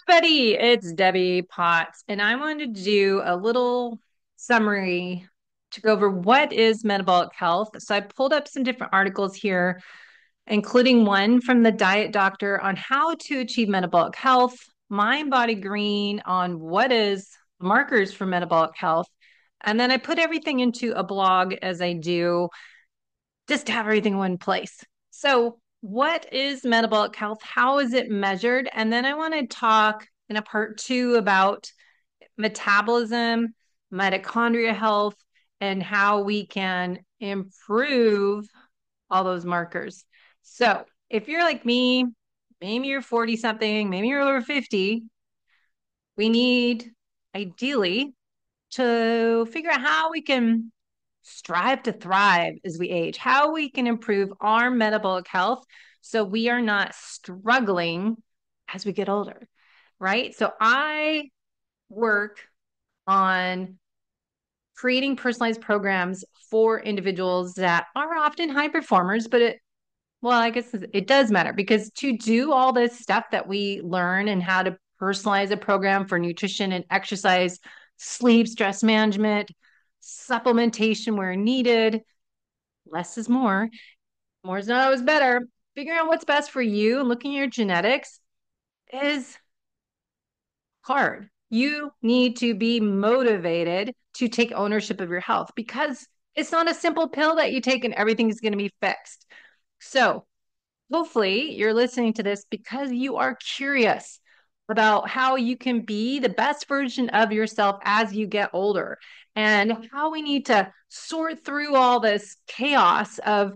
everybody, it's Debbie Potts, and I wanted to do a little summary to go over what is metabolic health. So I pulled up some different articles here, including one from the Diet Doctor on how to achieve metabolic health, Mind Body Green on what is markers for metabolic health, and then I put everything into a blog as I do just to have everything in one place. So, what is metabolic health? How is it measured? And then I want to talk in a part two about metabolism, mitochondria health, and how we can improve all those markers. So, if you're like me, maybe you're 40 something, maybe you're over 50, we need ideally to figure out how we can strive to thrive as we age, how we can improve our metabolic health so we are not struggling as we get older, right? So I work on creating personalized programs for individuals that are often high performers, but well, I guess it does matter because to do all this stuff that we learn and how to personalize a program for nutrition and exercise, sleep, stress management, supplementation where needed, less is more. More is not always better. Figuring out what's best for you and looking at your genetics is hard. You need to be motivated to take ownership of your health because it's not a simple pill that you take and everything is going to be fixed. So, hopefully, you're listening to this because you are curious about how you can be the best version of yourself as you get older and how we need to sort through all this chaos of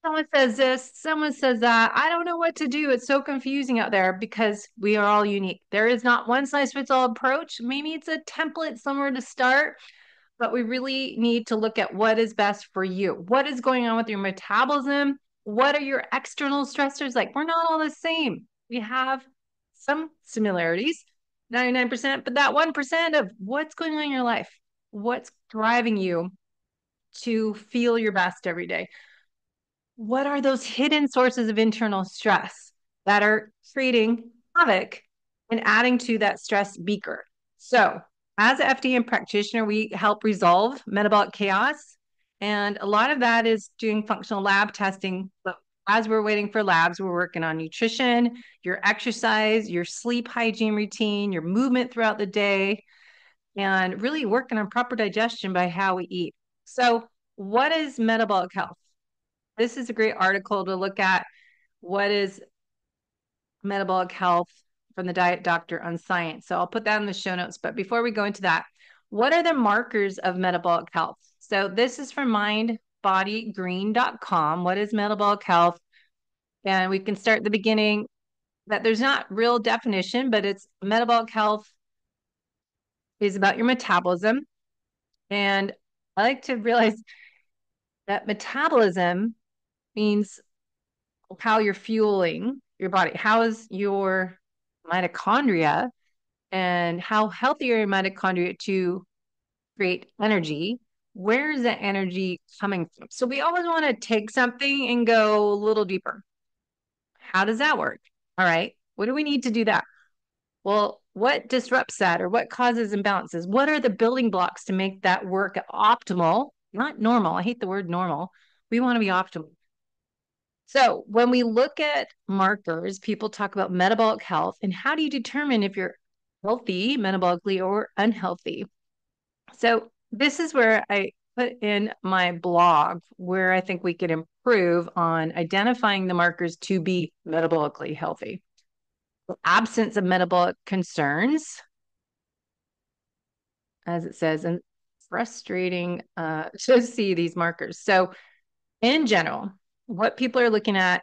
someone says this, someone says that. I don't know what to do. It's so confusing out there because we are all unique. There is not one size fits all approach. Maybe it's a template somewhere to start, but we really need to look at what is best for you. What is going on with your metabolism? What are your external stressors? Like, we're not all the same. We have some similarities, 99%, but that 1% of what's going on in your life, what's driving you to feel your best every day. What are those hidden sources of internal stress that are creating havoc and adding to that stress beaker? So, as an FDN practitioner, we help resolve metabolic chaos. And a lot of that is doing functional lab testing. But as we're waiting for labs, we're working on nutrition, your exercise, your sleep hygiene routine, your movement throughout the day, and really working on proper digestion by how we eat. So, what is metabolic health? This is a great article to look at what is metabolic health from the Diet Doctor on Science. So I'll put that in the show notes. But before we go into that, what are the markers of metabolic health? So this is from mindbodygreen.com. What is metabolic health? And we can start at the beginning that there's not real definition, but it's metabolic health is about your metabolism. And I like to realize that metabolism means how you're fueling your body. How is your mitochondria and how healthy are your mitochondria to create energy? Where is that energy coming from? So we always want to take something and go a little deeper. How does that work? All right. What do we need to do that? Well, what disrupts that or what causes imbalances? What are the building blocks to make that work optimal? Not normal. I hate the word normal. We want to be optimal. So when we look at markers, people talk about metabolic health and how do you determine if you're healthy metabolically or unhealthy? So this is where I put in my blog where I think we could improve on identifying the markers to be metabolically healthy. The absence of metabolic concerns, as it says, and frustrating to see these markers. So in general, what people are looking at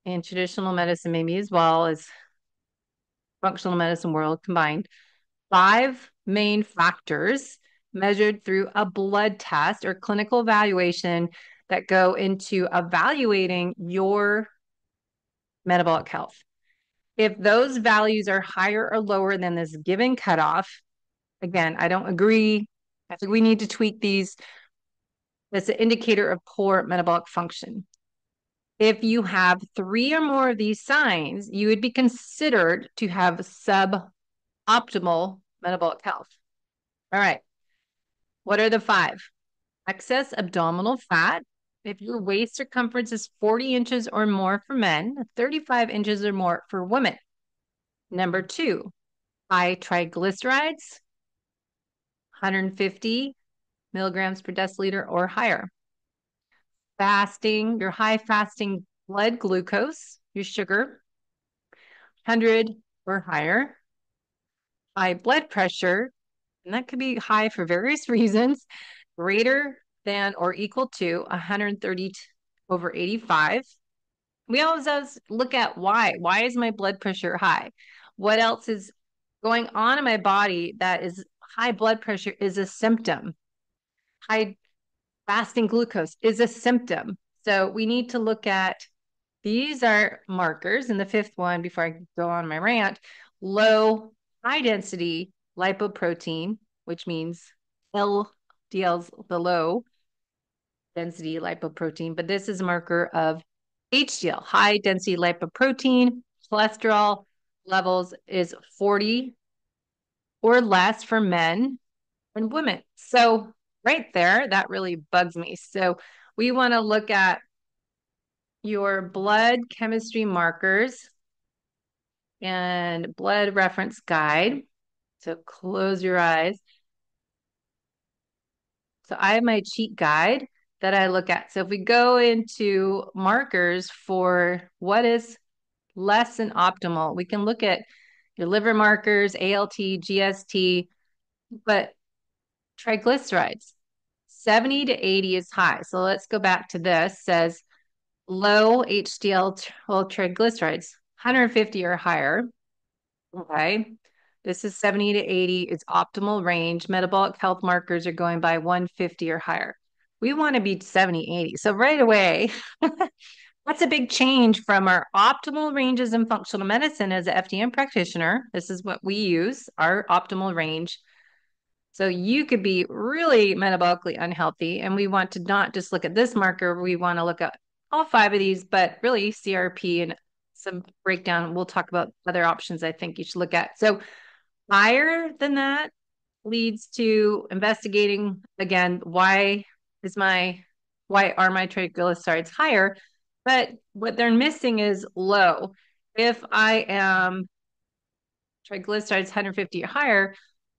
in traditional medicine, maybe as well as functional medicine world combined, five main factors measured through a blood test or clinical evaluation that go into evaluating your metabolic health. If those values are higher or lower than this given cutoff, again, I don't agree. I think we need to tweak these. That's an indicator of poor metabolic function. If you have three or more of these signs, you would be considered to have suboptimal optimal metabolic health. All right. What are the 5? Excess abdominal fat. If your waist circumference is 40 inches or more for men, 35 inches or more for women. Number 2, high triglycerides, 150 milligrams per deciliter or higher. Fasting, your high fasting blood glucose, your sugar, 100 or higher. High blood pressure, and that could be high for various reasons, greater than or equal to 130 over 85. We always look at why. Why is my blood pressure high? What else is going on in my body that is high blood pressure is a symptom. High fasting glucose is a symptom. So we need to look at these are markers. And the 5th one, before I go on my rant, high density lipoprotein, which means LDL's the low density lipoprotein, but this is a marker of HDL, high density lipoprotein. Cholesterol levels is 40 or less for men and women. So right there, that really bugs me. So we want to look at your blood chemistry markers and blood reference guide. So close your eyes. So I have my cheat guide that I look at. So if we go into markers for what is less than optimal, we can look at your liver markers, ALT, GST, but triglycerides, 70 to 80 is high. So let's go back to this. Says low HDL triglycerides, 150 or higher. Okay. This is 70 to 80 is optimal range. Metabolic health markers are going by 150 or higher. We want to be 70, 80. So right away, that's a big change from our optimal ranges in functional medicine as an FDM practitioner. This is what we use, our optimal range. So you could be really metabolically unhealthy. And we want to not just look at this marker. We want to look at all 5 of these, but really CRP and some breakdown. We'll talk about other options I think you should look at. So higher than that leads to investigating again, why are my triglycerides higher? But what they're missing is low. If I am triglycerides 150 or higher,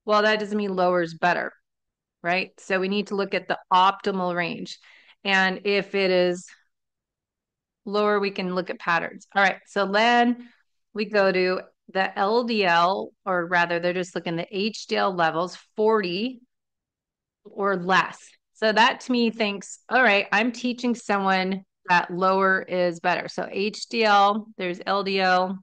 well, that doesn't mean lower is better, right? So we need to look at the optimal range. And if it is lower, we can look at patterns. All right, so then we go to the LDL, or rather, they're just looking at the HDL levels, 40 or less. So that to me thinks, all right, I'm teaching someone that lower is better. So HDL, there's LDL,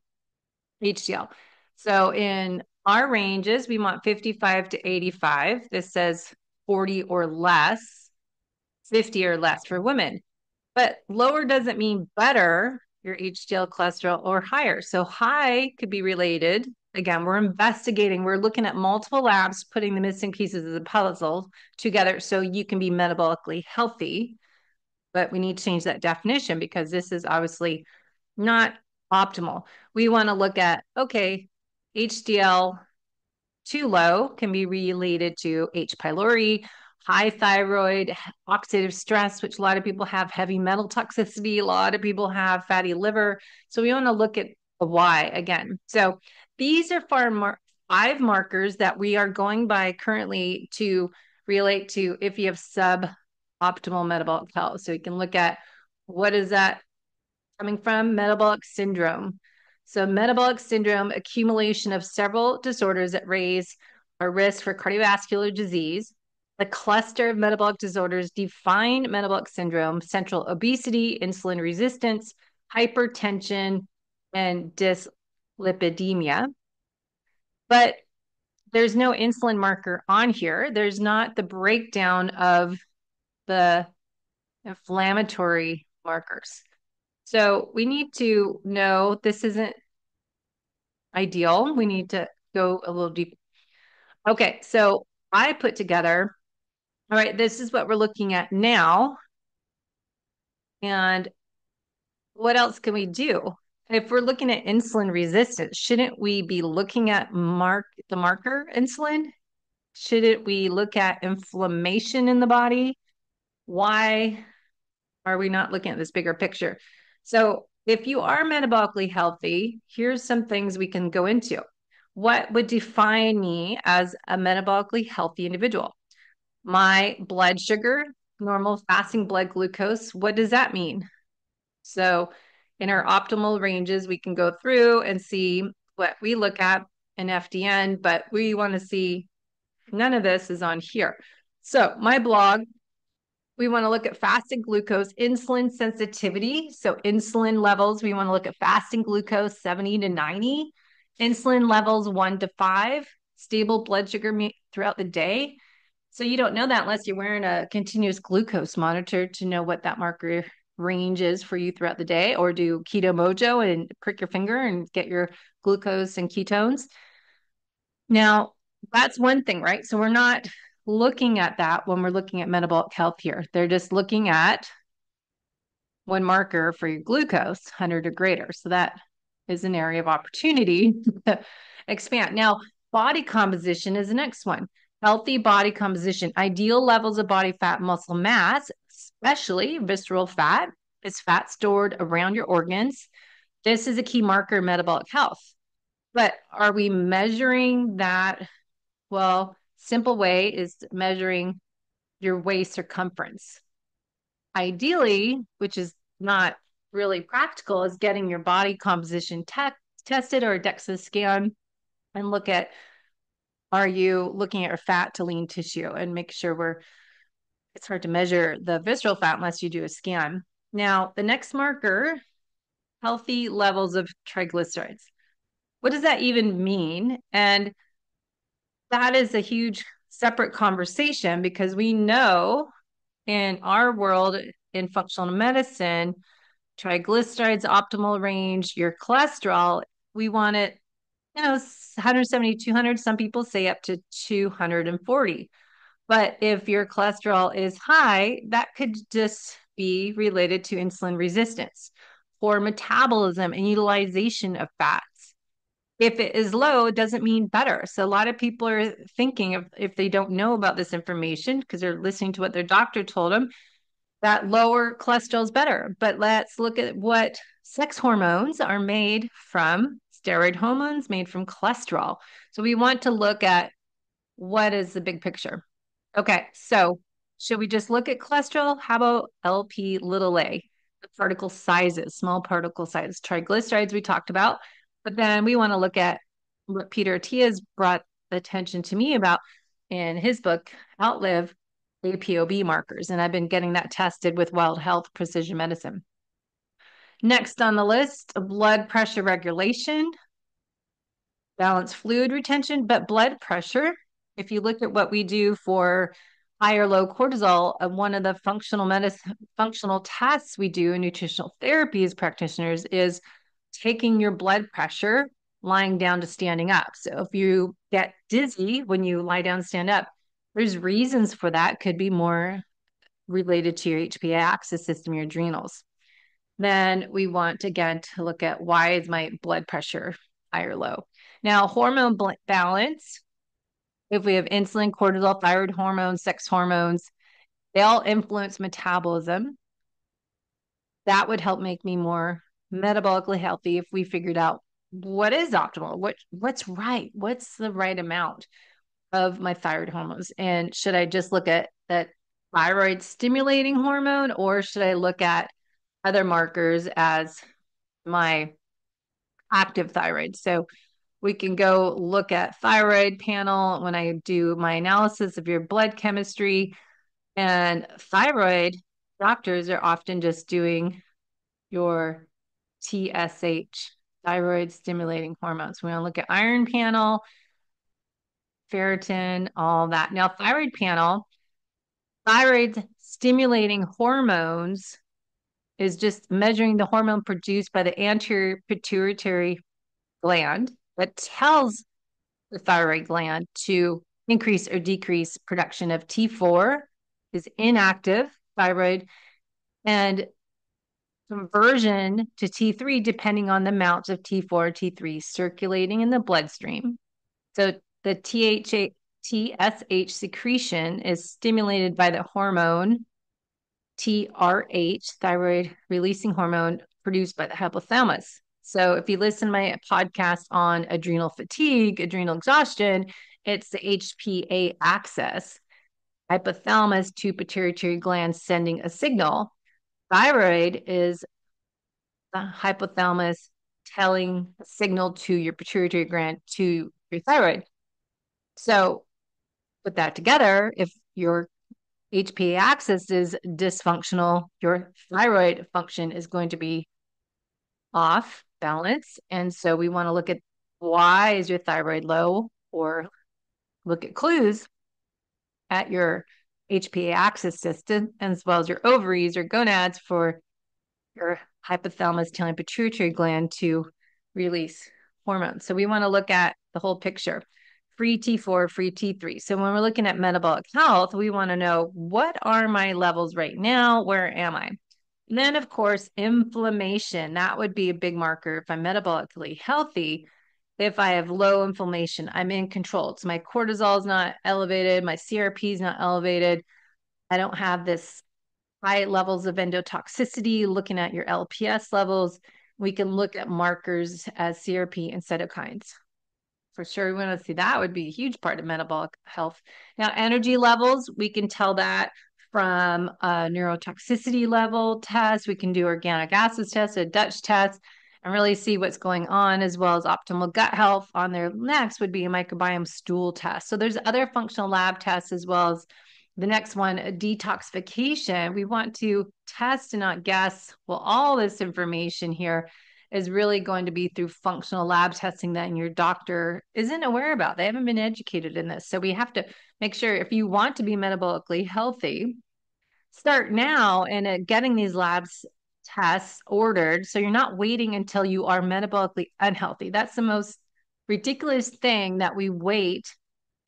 HDL. So in our ranges, we want 55 to 85. This says 40 or less, 50 or less for women. But lower doesn't mean better, your HDL cholesterol, or higher. So high could be related. Again, we're investigating, we're looking at multiple labs, putting the missing pieces of the puzzle together so you can be metabolically healthy. But we need to change that definition because this is obviously not optimal. We want to look at, okay, HDL too low can be related to H. pylori, high thyroid, oxidative stress, which a lot of people have, heavy metal toxicity, a lot of people have fatty liver. So we want to look at the why again. So these are 5 markers that we are going by currently to relate to if you have suboptimal metabolic health. So you can look at what is that coming from? Metabolic syndrome. So metabolic syndrome, accumulation of several disorders that raise a risk for cardiovascular disease. The cluster of metabolic disorders define metabolic syndrome: central obesity, insulin resistance, hypertension, and dyslipidemia. But there's no insulin marker on here. There's not the breakdown of the inflammatory markers. So we need to know this isn't ideal. We need to go a little deep. Okay, so I put together, all right, this is what we're looking at now. And what else can we do? if we're looking at insulin resistance, shouldn't we be looking at the marker insulin? Shouldn't we look at inflammation in the body? Why are we not looking at this bigger picture? So if you are metabolically healthy, here's some things we can go into. What would define me as a metabolically healthy individual? My blood sugar, normal fasting blood glucose, what does that mean? So in our optimal ranges, we can go through and see what we look at in FDN, but we want to see none of this is on here. So my blog, we want to look at fasting glucose, insulin sensitivity. So insulin levels, we want to look at fasting glucose 70 to 90, insulin levels 1 to 5, stable blood sugar throughout the day. So you don't know that unless you're wearing a continuous glucose monitor to know what that marker range is for you throughout the day, or do Keto Mojo and prick your finger and get your glucose and ketones. Now, that's one thing, right? So we're not looking at that when we're looking at metabolic health here. They're just looking at one marker for your glucose, 100 or greater. So that is an area of opportunity to expand. Now, body composition is the next one. Healthy body composition, ideal levels of body fat, muscle mass, especially visceral fat, is fat stored around your organs. This is a key marker of metabolic health. But are we measuring that? Well, simple way is measuring your waist circumference. Ideally, which is not really practical, is getting your body composition tested or a DEXA scan and look at, are you looking at your fat to lean tissue, and make sure it's hard to measure the visceral fat unless you do a scan. Now, the next marker, healthy levels of triglycerides. What does that even mean? And that is a huge separate conversation, because we know in our world in functional medicine, triglycerides, optimal range, your cholesterol, we want it, 170, 200. Some people say up to 240. But if your cholesterol is high, that could just be related to insulin resistance or metabolism and utilization of fats. If it is low, it doesn't mean better. So a lot of people are thinking, if they don't know about this information because they're listening to what their doctor told them, that lower cholesterol is better. But let's look at what sex hormones are made from, steroid hormones made from cholesterol. So we want to look at what is the big picture. Okay, so should we just look at cholesterol? How about LP little a, the particle sizes, small particle size, triglycerides we talked about, but then we want to look at what Peter Attia's brought attention to me about in his book, Outlive, APOB markers, and I've been getting that tested with Wild Health Precision Medicine. Next on the list, blood pressure regulation, balanced fluid retention, but blood pressure, if you look at what we do for high or low cortisol, one of the functional tests we do in nutritional therapies practitioners is taking your blood pressure lying down to standing up. So if you get dizzy when you lie down and stand up, there's reasons for that. Could be more related to your HPA axis system, your adrenals. Then we want, again, to look at, why is my blood pressure high or low? Now, hormone balance, if we have insulin, cortisol, thyroid hormones, sex hormones, they all influence metabolism. That would help make me more metabolically healthy if we figured out what is optimal, what's right, what's the right amount of my thyroid hormones. And should I just look at that thyroid stimulating hormone, or should I look at other markers as my active thyroid? So we can go look at thyroid panel when I do my analysis of your blood chemistry, and thyroid doctors are often just doing your TSH, thyroid stimulating hormones. We want to look at iron panel, ferritin, all that. Now, thyroid panel, thyroid stimulating hormones is just measuring the hormone produced by the anterior pituitary gland that tells the thyroid gland to increase or decrease production of T4, is inactive thyroid, and conversion to T3 depending on the amounts of T4 and T3 circulating in the bloodstream. So the TSH secretion is stimulated by the hormone TRH, thyroid releasing hormone produced by the hypothalamus. So if you listen to my podcast on adrenal fatigue, adrenal exhaustion, it's the HPA axis, hypothalamus to pituitary gland sending a signal. Thyroid is the hypothalamus telling a signal to your pituitary gland to your thyroid. So put that together, if your HPA axis is dysfunctional, your thyroid function is going to be off balance. And so we want to look at why is your thyroid low, or look at clues at your HPA axis system, as well as your ovaries or gonads for your hypothalamus telling pituitary gland to release hormones. So we want to look at the whole picture. Free T4, free T3. So when we're looking at metabolic health, we want to know, what are my levels right now? Where am I? And then, of course, inflammation. That would be a big marker. If I'm metabolically healthy, if I have low inflammation, I'm in control. So my cortisol is not elevated, my CRP is not elevated. I don't have this high levels of endotoxicity. Looking at your LPS levels, we can look at markers as CRP and cytokines. For sure, we want to see that would be a huge part of metabolic health. Now, energy levels, we can tell that from a neurotoxicity level test. We can do organic acids test, a Dutch test, and really see what's going on, as well as optimal gut health. On there next would be a microbiome stool test. So there's other functional lab tests, as well as the next one, a detoxification. We want to test and not guess. Well, all this information here is really going to be through functional lab testing that your doctor isn't aware about. They haven't been educated in this. So we have to make sure, if you want to be metabolically healthy, start now and getting these labs tests ordered, so you're not waiting until you are metabolically unhealthy. That's the most ridiculous thing, that we wait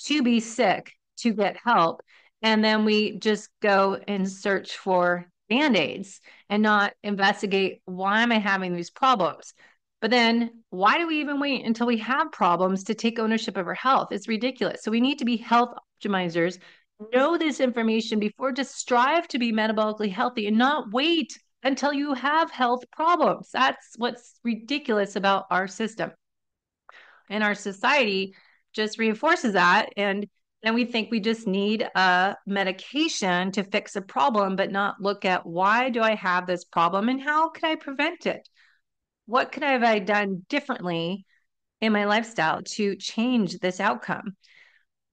to be sick to get help, and then we just go and search for band-aids and not investigate, why am I having these problems? But then why do we even wait until we have problems to take ownership of our health? It's ridiculous. So we need to be health optimizers, know this information before, to strive to be metabolically healthy and not wait until you have health problems. That's what's ridiculous about our system. And our society just reinforces that. And then we think we just need a medication to fix a problem, but not look at, why do I have this problem and how can I prevent it? What could I have done differently in my lifestyle to change this outcome?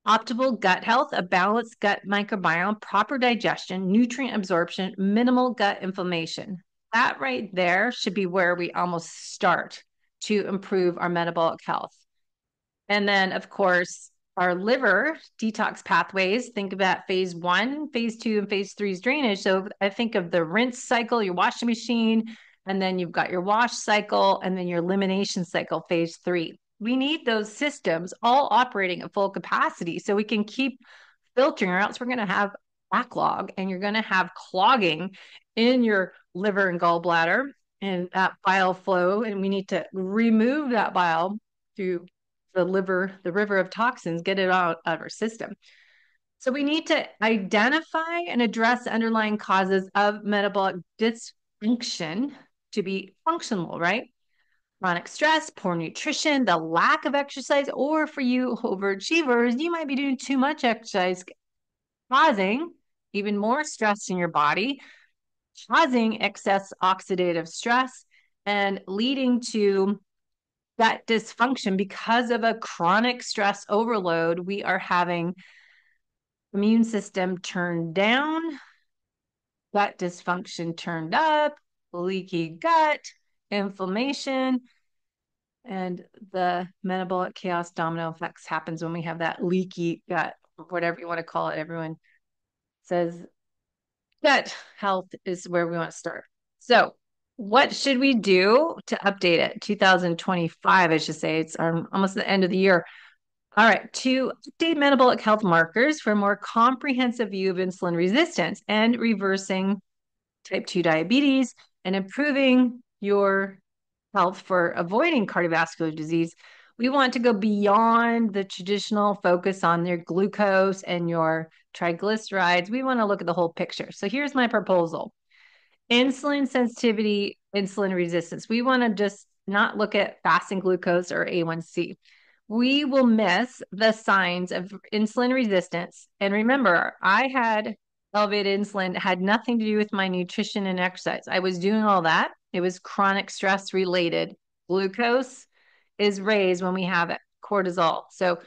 Optimal gut health, a balanced gut microbiome, proper digestion, nutrient absorption, minimal gut inflammation. That right there should be where we almost start to improve our metabolic health. And then, of course, our liver detox pathways. Think about phase 1, phase 2, and phase 3's drainage. So I think of the rinse cycle, your washing machine, and then you've got your wash cycle, and then your elimination cycle, phase 3. We need those systems all operating at full capacity so we can keep filtering, or else we're going to have backlog, and you're going to have clogging in your liver and gallbladder, and that bile flow. And we need to remove that bile through the liver, the river of toxins, get it out of our system. So we need to identify and address the underlying causes of metabolic dysfunction to be functional, right? Chronic stress, poor nutrition, the lack of exercise, or for you overachievers, you might be doing too much exercise, causing even more stress in your body, causing excess oxidative stress, and leading to that dysfunction. Because of a chronic stress overload, we are having immune system turned down, gut dysfunction turned up, leaky gut, inflammation, and the metabolic chaos domino effects happens when we have that leaky gut, or whatever you want to call it. Everyone says gut health is where we want to start. So what should we do to update it? 2025, I should say. It's almost the end of the year. All right, to update metabolic health markers for a more comprehensive view of insulin resistance and reversing type 2 diabetes and improving your health for avoiding cardiovascular disease, we want to go beyond the traditional focus on your glucose and your triglycerides. We want to look at the whole picture. So here's my proposal. Insulin sensitivity, insulin resistance. We want to just not look at fasting glucose or A1C. We will miss the signs of insulin resistance. And remember, I had elevated insulin, had nothing to do with my nutrition and exercise. I was doing all that. It was chronic stress related. Glucose is raised when we have cortisol. So,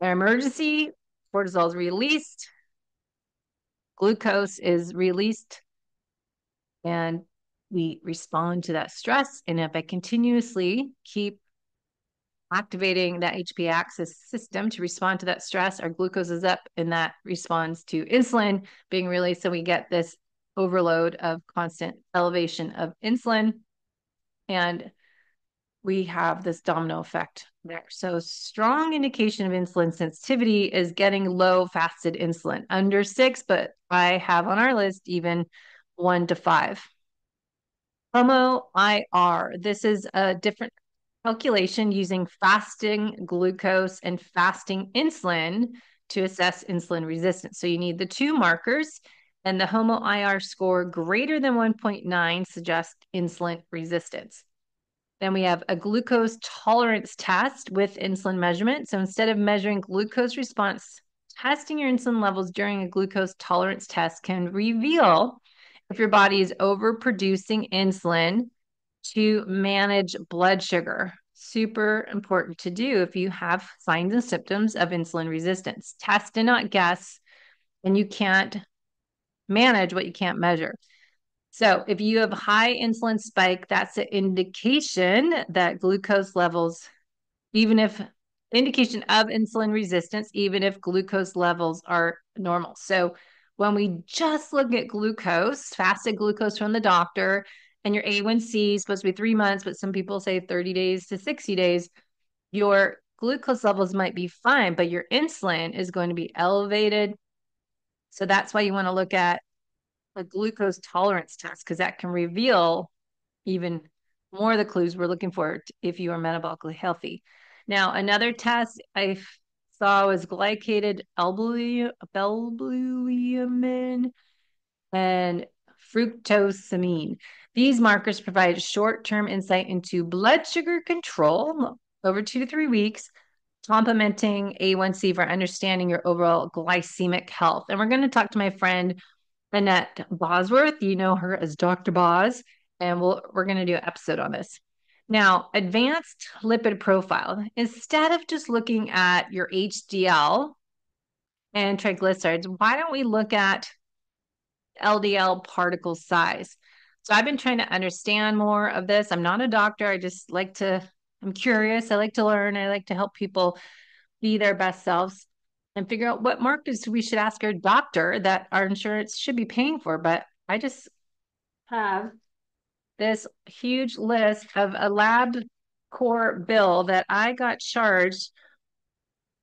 an emergency, cortisol is released, glucose is released, and we respond to that stress. And if I continuously keep activating that HPA axis system to respond to that stress, our glucose is up, and that responds to insulin being released. So we get this overload of constant elevation of insulin, and we have this domino effect there. So strong indication of insulin sensitivity is getting low fasted insulin, under 6, but I have on our list even 1 to 5. HOMO-IR. This is a different calculation using fasting glucose and fasting insulin to assess insulin resistance. So you need the 2 markers, and the HOMO-IR score greater than 1.9 suggests insulin resistance. Then we have a glucose tolerance test with insulin measurement. So instead of measuring glucose response, testing your insulin levels during a glucose tolerance test can reveal if your body is overproducing insulin to manage blood sugar. Super important to do if you have signs and symptoms of insulin resistance. Test and not guess, and you can't manage what you can't measure. So if you have high insulin spike, that's an indication that glucose levels, even if indication of insulin resistance, even if glucose levels are normal. So when we just look at glucose, fasted glucose from the doctor, and your A1C is supposed to be 3 months, but some people say 30 days to 60 days, your glucose levels might be fine, but your insulin is going to be elevated. So that's why you want to look at a glucose tolerance test, because that can reveal even more of the clues we're looking for if you are metabolically healthy. Now, another test I saw was glycated albumin and fructosamine. These markers provide short-term insight into blood sugar control over 2 to 3 weeks, complementing A1C for understanding your overall glycemic health. And we're going to talk to my friend Annette Bosworth. You know her as Dr. Boz, and we're going to do an episode on this. Now, advanced lipid profile. Instead of just looking at your HDL and triglycerides, why don't we look at LDL particle size? So I've been trying to understand more of this. I'm not a doctor. I'm curious. I like to learn. I like to help people be their best selves and figure out what markers we should ask our doctor that our insurance should be paying for. But I just have this huge list of a lab core bill that I got charged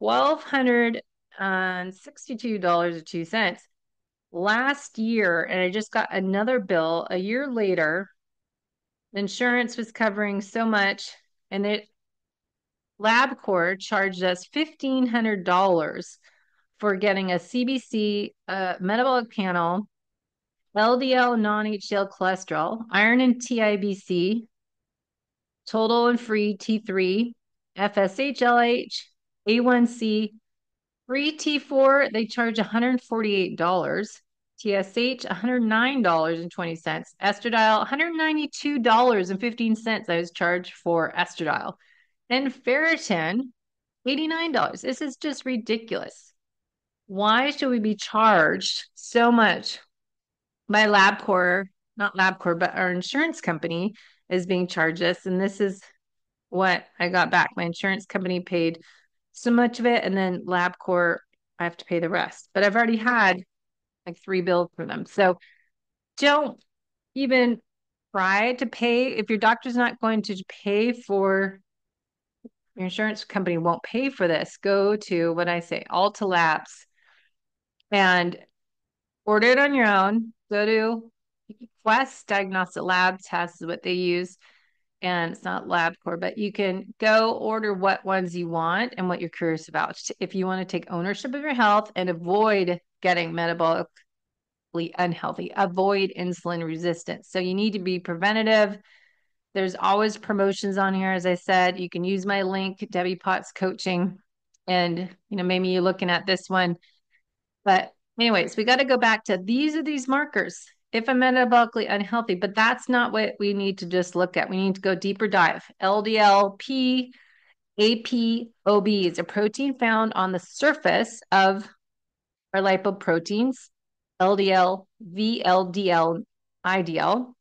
$1,262.02 last year. And I just got another bill a year later. Insurance was covering so much, and LabCorp charged us $1,500 for getting a CBC, metabolic panel, LDL, non-HDL cholesterol, iron and TIBC, total and free T3, FSH, LH, A1C, free T4, they charge $148. TSH, $109.20. Estradiol, $192.15 I was charged for estradiol. And ferritin, $89. This is just ridiculous. Why should we be charged so much by LabCorp, not LabCorp, but our insurance company is being charged this? And this is what I got back. My insurance company paid so much of it, and then LabCorp, I have to pay the rest. But I've already had like 3 bills for them. So don't even try to pay. If your doctor's not going to pay for, your insurance company won't pay for this, go to what I say, Alta Labs, and order it on your own. Go to Quest Diagnostic Lab test is what they use. And it's not LabCorp, but you can go order what ones you want and what you're curious about. If you want to take ownership of your health and avoid getting metabolically unhealthy, avoid insulin resistance. So you need to be preventative. There's always promotions on here. As I said, you can use my link, Debbie Potts Coaching. And, maybe you're looking at this one. But anyways, we got to go back to these markers. If I'm metabolically unhealthy, but that's not what we need to just look at. We need to go deeper dive. LDL-P, ApoB is a protein found on the surface of our lipoproteins. LDL, VLDL, IDL.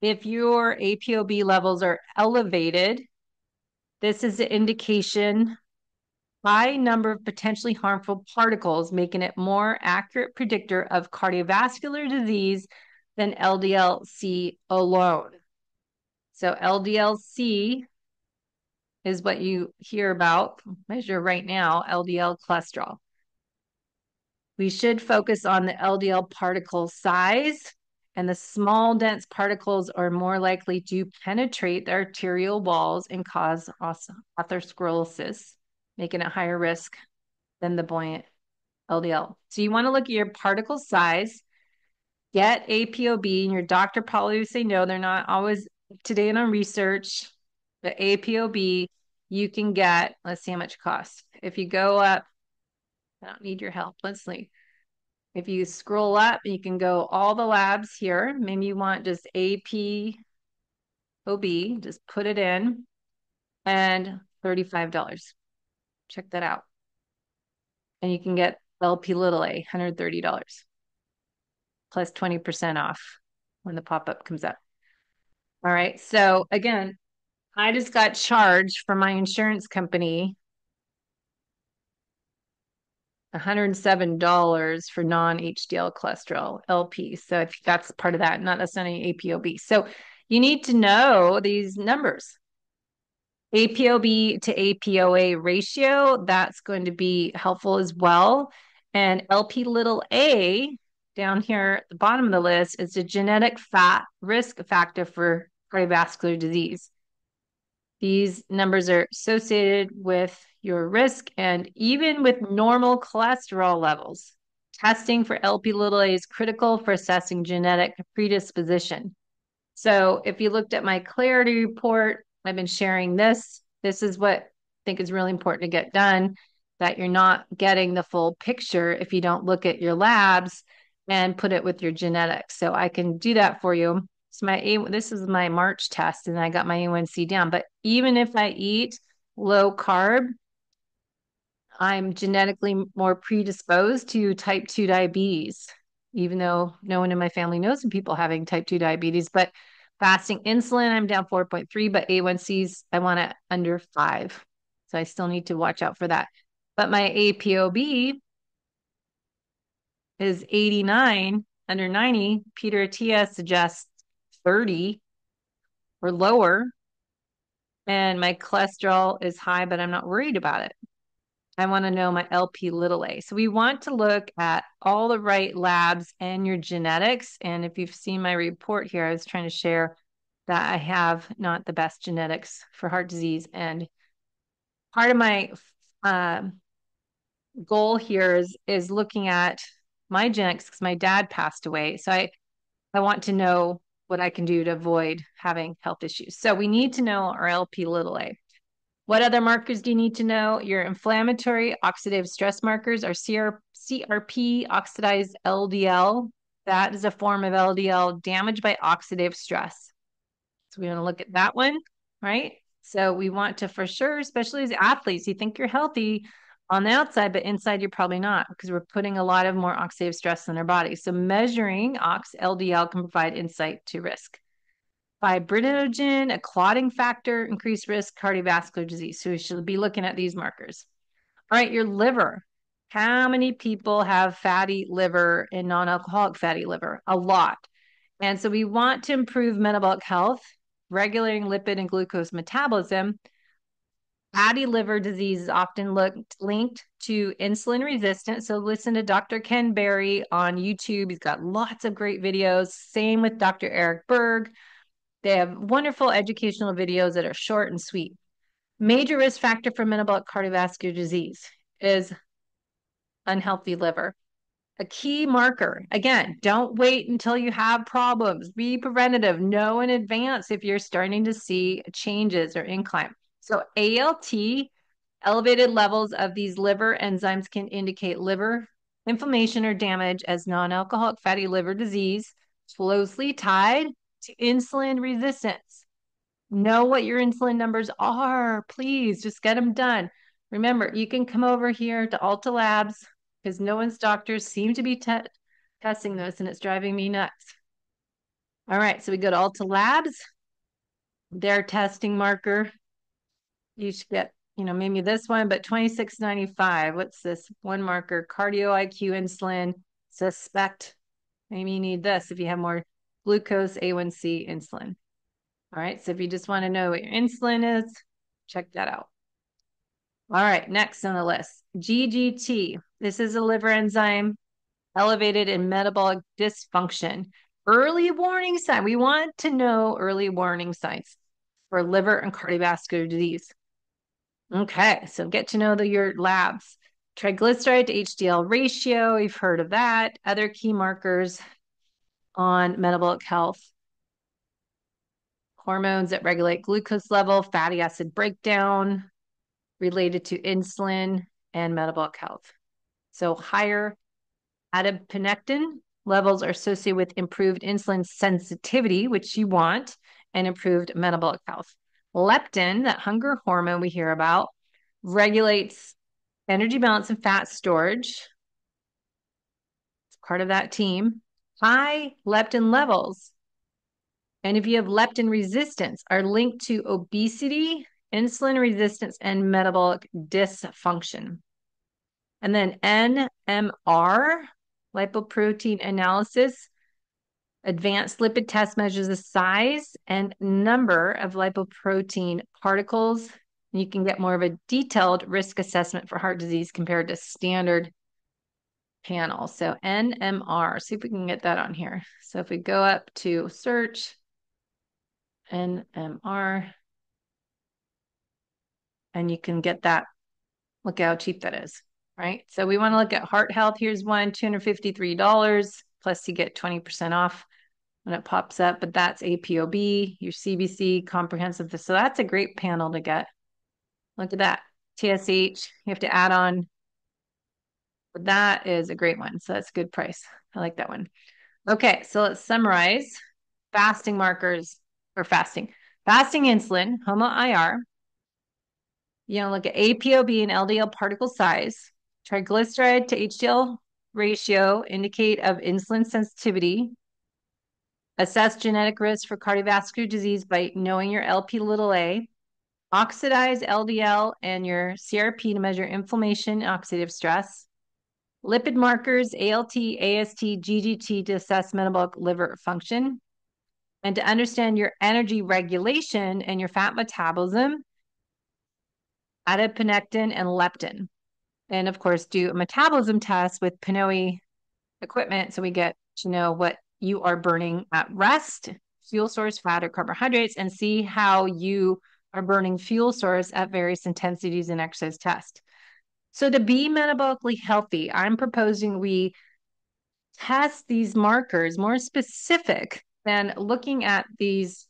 If your ApoB levels are elevated, this is an indication high number of potentially harmful particles, making it more accurate predictor of cardiovascular disease than LDL-C alone. So LDL-C is what you hear about, measure right now, LDL cholesterol. We should focus on the LDL particle size, and the small dense particles are more likely to penetrate the arterial walls and cause atherosclerosis, making it higher risk than the buoyant LDL. So you want to look at your particle size, get ApoB, and your doctor probably would say no, they're not always up to date on research. The ApoB you can get, let's see how much it costs. If you go up, I don't need your help. Let's see. If you scroll up, you can go all the labs here. Maybe you want just ApoB, just put it in, and $35. Check that out. And you can get LP little a, $130. Plus 20% off when the pop-up comes up. All right. So again, I just got charged from my insurance company $107 for non-HDL cholesterol LP. So I think that's part of that, not necessarily ApoB. So you need to know these numbers. ApoB to ApoA ratio, that's going to be helpful as well. And LP little a down here at the bottom of the list is a genetic risk factor for cardiovascular disease. These numbers are associated with your risk, and even with normal cholesterol levels, testing for LP little a is critical for assessing genetic predisposition. So if you looked at my clarity report, I've been sharing this. This is what I think is really important to get done, that you're not getting the full picture if you don't look at your labs and put it with your genetics. So I can do that for you. So this is my March test, and I got my A1C down. But even if I eat low carb, I'm genetically more predisposed to type 2 diabetes, even though no one in my family knows of people having type 2 diabetes. But fasting insulin, I'm down 4.3, but A1Cs, I want it under 5. So I still need to watch out for that. But my ApoB is 89 under 90. Peter Attia suggests 30 or lower. And my cholesterol is high, but I'm not worried about it. I want to know my LP little a. So we want to look at all the right labs and your genetics. And if you've seen my report here, I was trying to share that I have not the best genetics for heart disease. And part of my goal here is looking at my genetics because my dad passed away. So I want to know what I can do to avoid having health issues. So we need to know our LP little a. What other markers do you need to know? Your inflammatory oxidative stress markers are CRP, oxidized LDL. That is a form of LDL damaged by oxidative stress. So we want to look at that one, right? So we want to, for sure, especially as athletes, you think you're healthy on the outside, but inside you're probably not, because we're putting a lot of more oxidative stress in our body. So measuring LDL can provide insight to risk. Fibrinogen, a clotting factor, increased risk cardiovascular disease. So we should be looking at these markers. All right, your liver. How many people have fatty liver and non-alcoholic fatty liver? A lot. And so we want to improve metabolic health, regulating lipid and glucose metabolism. Fatty liver disease is often linked to insulin resistance. So listen to Dr. Ken Berry on YouTube. He's got lots of great videos. Same with Dr. Eric Berg. They have wonderful educational videos that are short and sweet. Major risk factor for metabolic cardiovascular disease is unhealthy liver. A key marker, again, don't wait until you have problems. Be preventative. Know in advance if you're starting to see changes or incline. So ALT, elevated levels of these liver enzymes can indicate liver inflammation or damage as non-alcoholic fatty liver disease, closely tied to insulin resistance. Know what your insulin numbers are. Please just get them done. Remember, you can come over here to Alta Labs because no one's doctors seem to be testing this, and it's driving me nuts. All right, so we go to Alta Labs. Their testing marker. You should get, maybe this one, but 2695. What's this? One marker, cardio IQ insulin. Suspect. Maybe you need this if you have more glucose, A1C, insulin. All right, so if you just want to know what your insulin is, check that out. All right, next on the list, GGT. This is a liver enzyme elevated in metabolic dysfunction. Early warning sign. We want to know early warning signs for liver and cardiovascular disease. Okay, so get to know your labs. Triglyceride to HDL ratio, you've heard of that. Other key markers on metabolic health. Hormones that regulate glucose level, fatty acid breakdown related to insulin and metabolic health. So higher adiponectin levels are associated with improved insulin sensitivity, which you want, and improved metabolic health. Leptin, that hunger hormone we hear about, regulates energy balance and fat storage. It's part of that team. High leptin levels, and if you have leptin resistance, are linked to obesity, insulin resistance, and metabolic dysfunction. And then NMR, lipoprotein analysis, advanced lipid test measures the size and number of lipoprotein particles. You can get more of a detailed risk assessment for heart disease compared to standard panel. So NMR, see if we can get that on here. So if we go up to search, NMR, and you can get that. Look how cheap that is, right? So we want to look at heart health. Here's one, $253, plus you get 20% off when it pops up, but that's APOB, your CBC, comprehensive. So that's a great panel to get. Look at that. TSH, you have to add on. But that is a great one. So that's a good price. I like that one. Okay, so let's summarize fasting markers or fasting. Fasting insulin, HOMA-IR. Look at APOB and LDL particle size. Triglyceride to HDL ratio indicate of insulin sensitivity. Assess genetic risk for cardiovascular disease by knowing your LP(a). Oxidize LDL and your CRP to measure inflammation and oxidative stress. Lipid markers, ALT, AST, GGT to assess metabolic liver function. And to understand your energy regulation and your fat metabolism, adiponectin and leptin. And of course, do a metabolism test with Pinoe equipment so we get to know what you are burning at rest, fuel source, fat, or carbohydrates, and see how you are burning fuel source at various intensities in exercise test. So to be metabolically healthy, I'm proposing we test these markers more specific than looking at these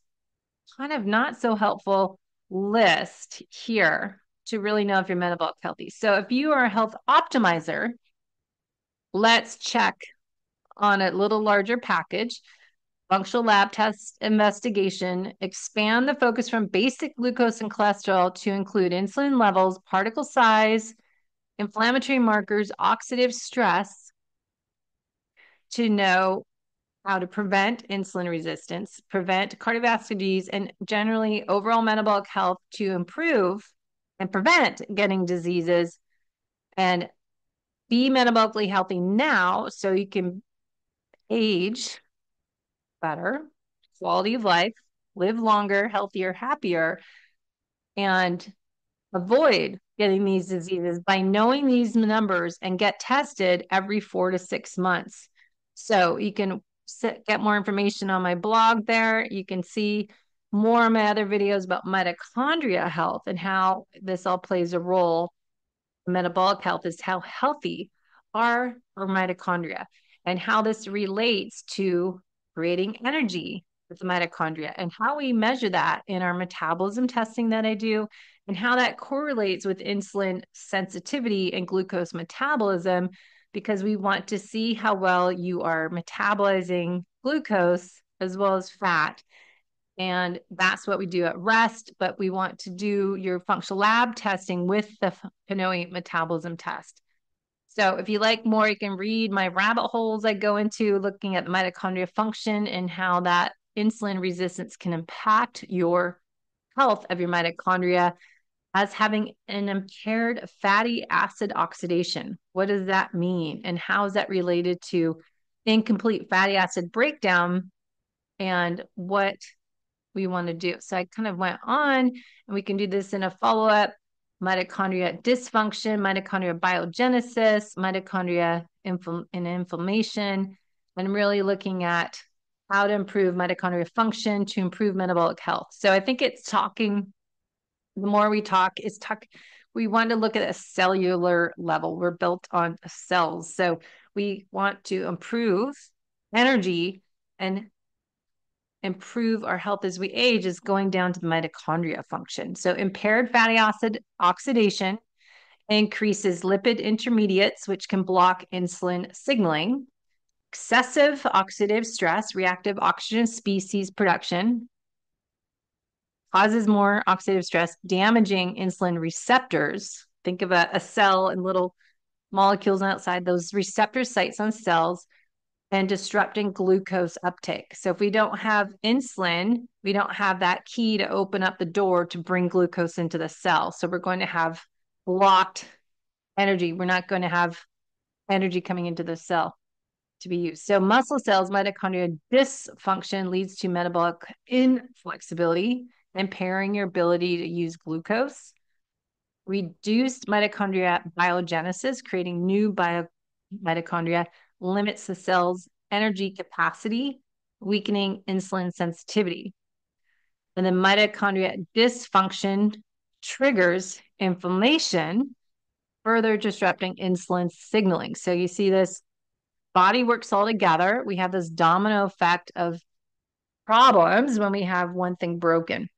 kind of not so helpful list here to really know if you're metabolic healthy. So if you are a health optimizer, let's check on a little larger package. Functional lab test investigation, expand the focus from basic glucose and cholesterol to include insulin levels, particle size, inflammatory markers, oxidative stress, to know how to prevent insulin resistance, prevent cardiovascular disease, and generally overall metabolic health to improve and prevent getting diseases and be metabolically healthy now so you can age better, quality of life, live longer, healthier, happier, and avoid getting these diseases by knowing these numbers and get tested every 4 to 6 months. So you can get more information on my blog there. You can see more of my other videos about mitochondria health and how this all plays a role. Metabolic health is how healthy are our mitochondria and how this relates to creating energy with the mitochondria and how we measure that in our metabolism testing that I do and how that correlates with insulin sensitivity and glucose metabolism because we want to see how well you are metabolizing glucose as well as fat. And that's what we do at rest, but we want to do your functional lab testing with the Panoe metabolism test. So if you like more, you can read my rabbit holes I go into looking at the mitochondria function and how that insulin resistance can impact your health of your mitochondria as having an impaired fatty acid oxidation. What does that mean? And how is that related to incomplete fatty acid breakdown and what we want to do? So I kind of went on, and we can do this in a follow-up: mitochondria dysfunction, mitochondria biogenesis, mitochondria inflammation, and really looking at how to improve mitochondria function to improve metabolic health. So I think it's talking, the more we talk, we want to look at a cellular level. We're built on cells. So we want to improve energy and improve our health as we age is going down to the mitochondria function. So impaired fatty acid oxidation increases lipid intermediates, which can block insulin signaling. Excessive oxidative stress, reactive oxygen species production, causes more oxidative stress, damaging insulin receptors. Think of a cell and little molecules outside those receptor sites on cells, and disrupting glucose uptake. So if we don't have insulin, we don't have that key to open up the door to bring glucose into the cell. So we're going to have blocked energy. We're not going to have energy coming into the cell to be used. So muscle cells, mitochondria dysfunction leads to metabolic inflexibility, impairing your ability to use glucose. Reduced mitochondria biogenesis, creating new mitochondria, limits the cell's energy capacity, weakening insulin sensitivity. And then mitochondria dysfunction triggers inflammation, further disrupting insulin signaling. So you see this body works all together. We have this domino effect of problems when we have one thing broken.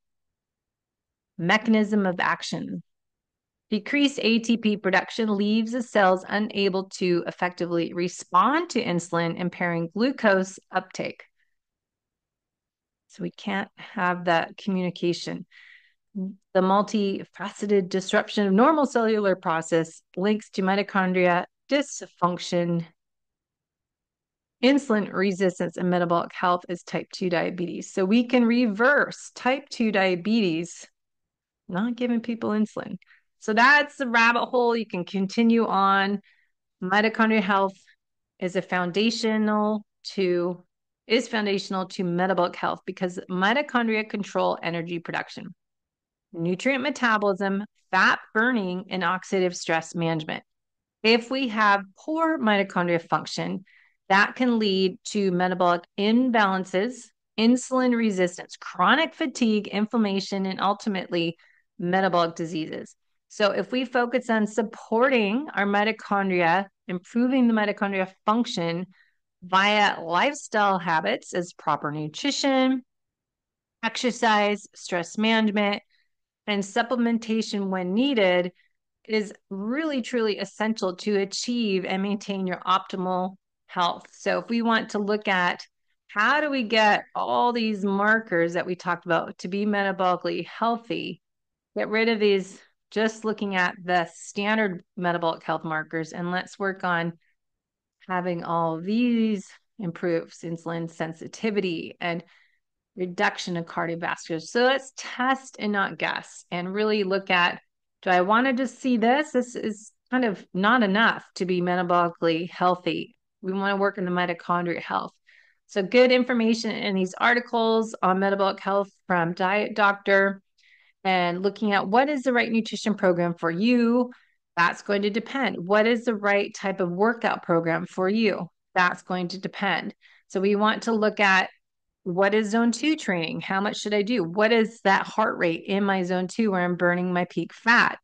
Mechanism of action. Decreased ATP production leaves the cells unable to effectively respond to insulin, impairing glucose uptake. So we can't have that communication. The multifaceted disruption of normal cellular process links to mitochondria dysfunction, insulin resistance, and metabolic health as type 2 diabetes. So we can reverse type 2 diabetes, not giving people insulin. So that's the rabbit hole. You can continue on. Mitochondrial health is foundational to metabolic health because mitochondria control energy production, nutrient metabolism, fat burning, and oxidative stress management. If we have poor mitochondria function, that can lead to metabolic imbalances, insulin resistance, chronic fatigue, inflammation, and ultimately metabolic diseases. So if we focus on supporting our mitochondria, improving the mitochondria function via lifestyle habits as proper nutrition, exercise, stress management, and supplementation when needed, is really truly essential to achieve and maintain your optimal health. So if we want to look at how do we get all these markers that we talked about to be metabolically healthy, get rid of these, just looking at the standard metabolic health markers, and let's work on having all of these improves insulin sensitivity and reduction of cardiovascular. So let's test and not guess and really look at, do I want to just see this? This is kind of not enough to be metabolically healthy. We want to work in the mitochondria health. So good information in these articles on metabolic health from Diet Doctor. and looking at what is the right nutrition program for you. That's going to depend. What is the right type of workout program for you? That's going to depend. So we want to look at what is zone two training? How much should I do? What is that heart rate in my zone two where I'm burning my peak fat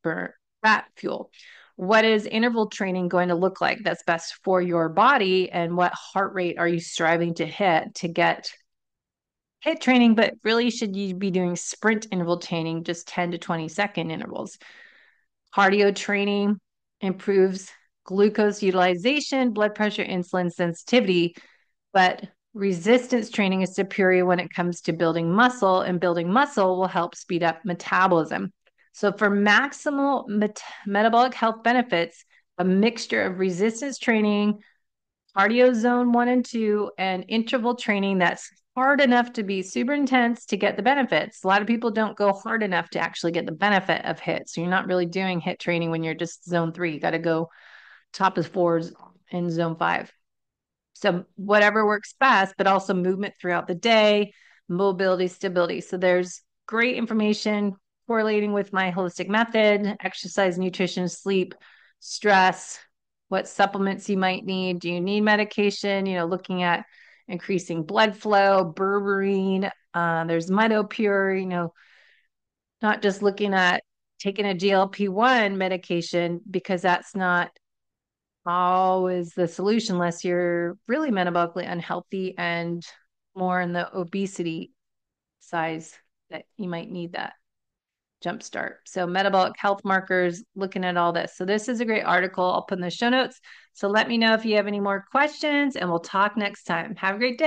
fuel? What is interval training going to look like that's best for your body? And what heart rate are you striving to hit to get HIIT training? But really, should you be doing sprint interval training, just 10 to 20-second intervals? Cardio training improves glucose utilization, blood pressure, insulin sensitivity, but resistance training is superior when it comes to building muscle, and building muscle will help speed up metabolism. So, for maximal metabolic health benefits, a mixture of resistance training, cardio zone 1 and 2, and interval training that's hard enough to be super intense to get the benefits. A lot of people don't go hard enough to actually get the benefit of HIIT. So, you're not really doing HIIT training when you're just zone 3. You got to go top of 4s in zone 5. So whatever works best, but also movement throughout the day, mobility, stability. So there's great information correlating with my holistic method, exercise, nutrition, sleep, stress, what supplements you might need. Do you need medication? Looking at increasing blood flow, berberine. There's MitoPure, not just looking at taking a GLP-1 medication, because that's not always the solution unless you're really metabolically unhealthy and more in the obesity size that you might need that jump start. So metabolic health markers, looking at all this. So this is a great article. I'll put in the show notes. So let me know if you have any more questions, and we'll talk next time. Have a great day.